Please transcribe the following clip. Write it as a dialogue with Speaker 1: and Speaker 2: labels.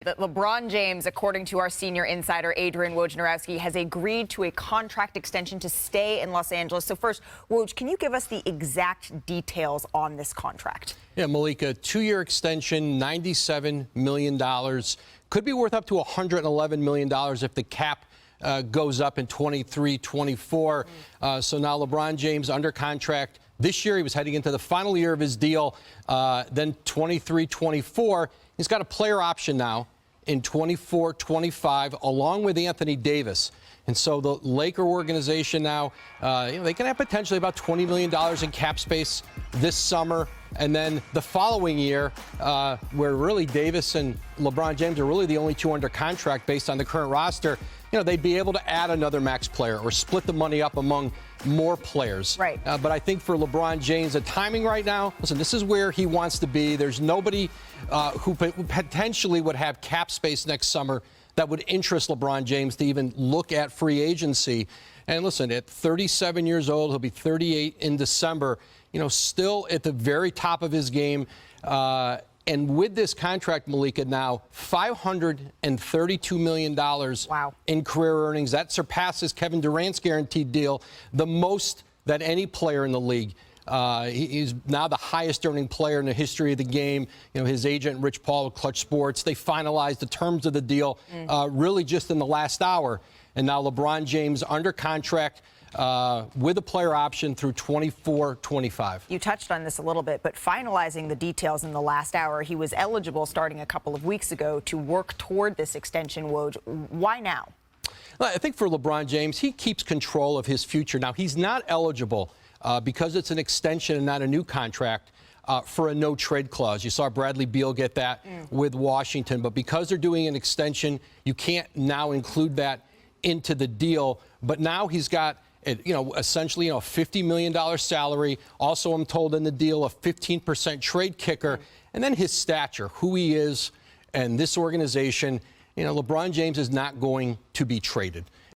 Speaker 1: That LeBron James, according to our senior insider Adrian Wojnarowski, has agreed to a contract extension to stay in Los Angeles. So first, Woj, can you give us the exact details on this contract?
Speaker 2: Yeah, Malika, 2-year extension, $97 million. Could be worth up to $111 million if the cap goes up in 23-24. So now LeBron James under contract. This year he was heading into the final year of his deal. Then 23-24. He's got a player option now in 24-25, along with Anthony Davis. And so the Laker organization now, they can have potentially about $20 million in cap space this summer. And then the following year, where really Davis and LeBron James are really the only two under contract based on the current roster, they'd be able to add another max player or split the money up among more players.
Speaker 1: Right.
Speaker 2: But I think for LeBron James, the timing right now, listen, this is where he wants to be. There's nobody who potentially would have cap space next summer that would interest LeBron James to even look at free agency. And listen, at 37 years old, he'll be 38 in December, still at the very top of his game. And with this contract, Malika, now $532 million in career earnings. That surpasses Kevin Durant's guaranteed deal, the most that any player in the league. He's now the highest earning player in the history of the game. His agent, Rich Paul of Clutch Sports, they finalized the terms of the deal really just in the last hour. And now LeBron James under contract with a player option through 24-25.
Speaker 1: You touched on this a little bit, but finalizing the details in the last hour, he was eligible starting a couple of weeks ago to work toward this extension, Woj. Why now?
Speaker 2: Well, I think for LeBron James, he keeps control of his future. Now, he's not eligible because it's an extension and not a new contract for a no-trade clause. You saw Bradley Beal get that with Washington, but because they're doing an extension, you can't now include that into the deal. But now he's got essentially, a $50 million salary. Also, I'm told in the deal, a 15% trade kicker. And then his stature, who he is, and this organization. LeBron James is not going to be traded.